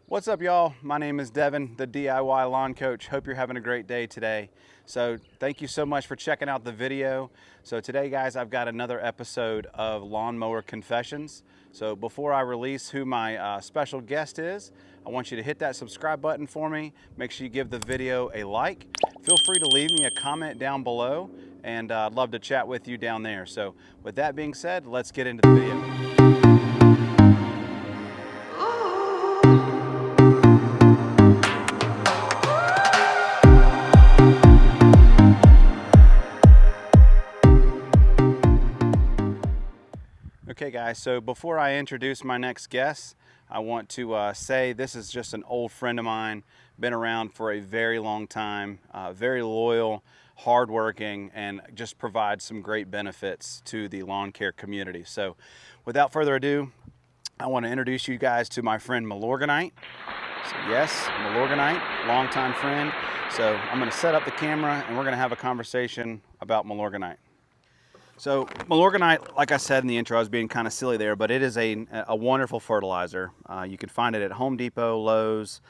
What's up, y'all? My name is Devin, the DIY lawn coach. Hope you're having a great day today. So thank you so much for checking out the video. So today, guys, I've got another episode of Lawnmower Confessions. So before I release who my special guest is, I want you to hit that subscribe button for me. Make sure you give the video a like. Feel free to leave me a comment down below, and I'd love to chat with you down there. So with that being said, let's get into the video. Okay guys, so before I introduce my next guest, I want to say this is just an old friend of mine, been around for a very long time, very loyal, hardworking, and just provides some great benefits to the lawn care community. So without further ado, I want to introduce you guys to my friend Milorganite. So yes, Milorganite, longtime friend. So I'm going to set up the camera and we're going to have a conversation about Milorganite. So Milorganite, like I said in the intro, I was being kind of silly there, but it is a wonderful fertilizer. You can find it at Home Depot, Lowe's,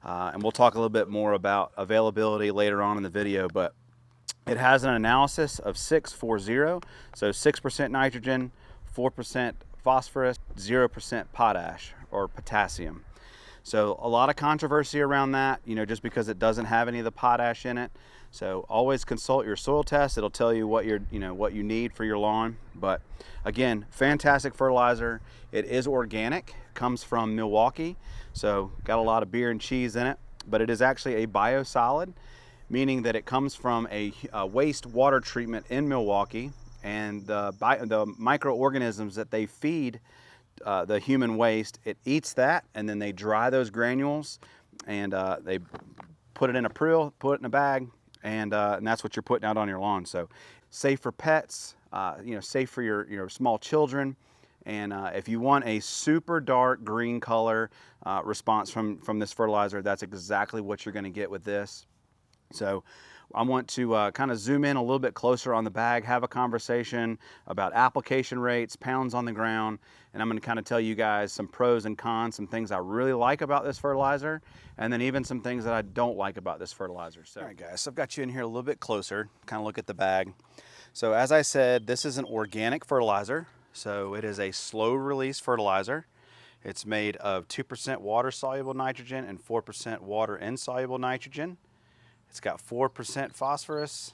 and we'll talk a little bit more about availability later on in the video, but it has an analysis of 6-4-0, so 6% nitrogen, 4% phosphorus, 0% potash or potassium. So a lot of controversy around that, just because it doesn't have any of the potash in it. So always consult your soil test. It'll tell you what what you need for your lawn. But again, fantastic fertilizer. It is organic, comes from Milwaukee. So got a lot of beer and cheese in it, but it is actually a biosolid, meaning that it comes from a waste water treatment in Milwaukee, and the microorganisms that they feed the human waste, it eats that, and then they dry those granules, and they put it in a prill, put it in a bag, and that's what you're putting out on your lawn. So safe for pets, safe for your small children. And if you want a super dark green color response from this fertilizer, that's exactly what you're going to get with this. So I want to kind of zoom in a little bit closer on the bag, have a conversation about application rates, pounds on the ground, and I'm going to kind of tell you guys some pros and cons, some things I really like about this fertilizer, and then even some things that I don't like about this fertilizer. So, all right guys, so I've got you in here a little bit closer, kind of look at the bag. So as I said, this is an organic fertilizer, so it is a slow release fertilizer. It's made of 2% water soluble nitrogen and 4% water insoluble nitrogen. It's got 4% phosphorus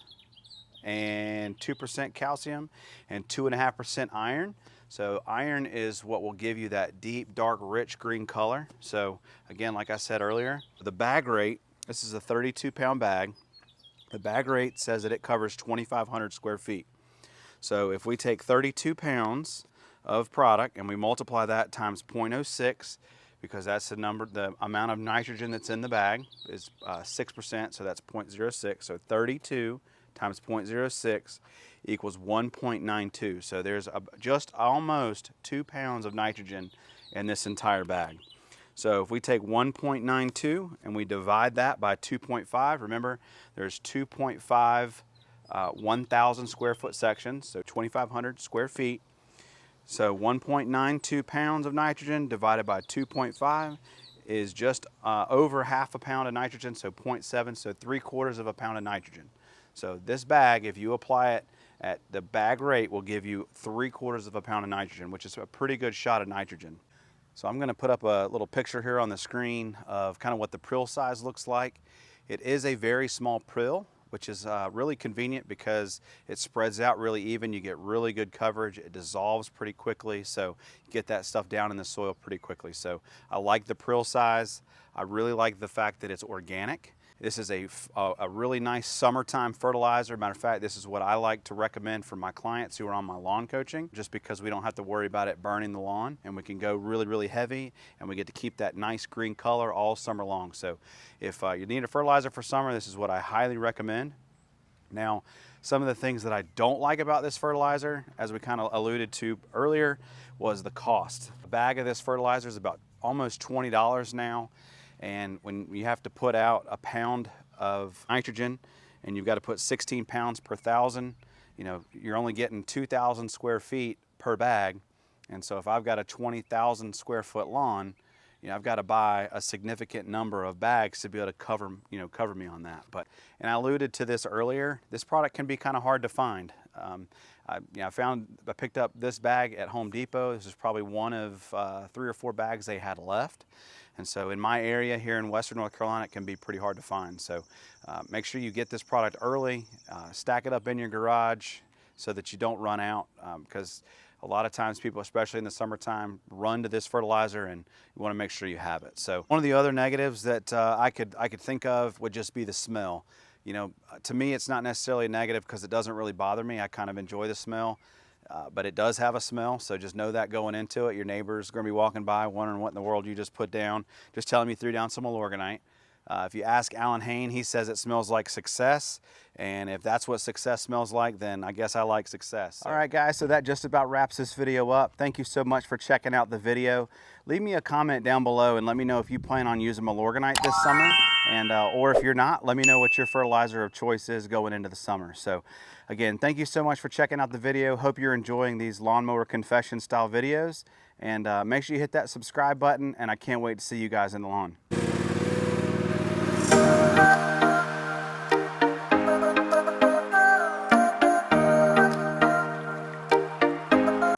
and 2% calcium and 2.5% iron. So iron is what will give you that deep, dark, rich green color. So again, like I said earlier, the bag rate, this is a 32-pound bag. The bag rate says that it covers 2,500 square feet. So if we take 32 pounds of product and we multiply that times 0.06, because that's the amount of nitrogen that's in the bag is 6%, so that's 0.06. So 32 times 0.06 equals 1.92. So there's just almost 2 pounds of nitrogen in this entire bag. So if we take 1.92 and we divide that by 2.5, remember there's 2.5 1,000 square foot sections, so 2,500 square feet. So 1.92 pounds of nitrogen divided by 2.5 is just over half a pound of nitrogen, so 0.7, so 3/4 of a pound of nitrogen. So this bag, if you apply it at the bag rate, will give you 3/4 of a pound of nitrogen, which is a pretty good shot of nitrogen. So I'm going to put up a little picture here on the screen of kind of what the prill size looks like. It is a very small prill, which is really convenient because it spreads out really even. You get really good coverage. It dissolves pretty quickly, so you get that stuff down in the soil pretty quickly. So I like the prill size. I really like the fact that it's organic. This is a really nice summertime fertilizer. Matter of fact, this is what I like to recommend for my clients who are on my lawn coaching, just because we don't have to worry about it burning the lawn, and we can go really, really heavy, and we get to keep that nice green color all summer long. So if you need a fertilizer for summer, this is what I highly recommend. Now, some of the things that I don't like about this fertilizer, as we kind of alluded to earlier, was the cost. A bag of this fertilizer is about almost $20 now. And when you have to put out a pound of nitrogen and you've got to put 16 pounds per thousand, you're only getting 2,000 square feet per bag. And so if I've got a 20,000 square foot lawn, I've got to buy a significant number of bags to be able to cover me on that. And I alluded to this earlier, this product can be kind of hard to find. I picked up this bag at Home Depot. This is probably one of 3 or 4 bags they had left. And so in my area here in Western North Carolina, it can be pretty hard to find. So make sure you get this product early, stack it up in your garage so that you don't run out, because a lot of times people, especially in the summertime, run to this fertilizer, and you want to make sure you have it. So one of the other negatives that I could think of would just be the smell. To me, it's not necessarily a negative because it doesn't really bother me. I kind of enjoy the smell, but it does have a smell. So just know that going into it. Your neighbor's going to be walking by wondering what in the world you just put down. Just tell them you threw down some Milorganite. If you ask Alan Hain, he says it smells like success. And if that's what success smells like, then I guess I like success. So. All right, guys, so that just about wraps this video up. Thank you so much for checking out the video. Leave me a comment down below and let me know if you plan on using Milorganite this summer. And or if you're not, let me know what your fertilizer of choice is going into the summer. So again, thank you so much for checking out the video. Hope you're enjoying these lawnmower confession style videos. And make sure you hit that subscribe button, and I can't wait to see you guys in the lawn.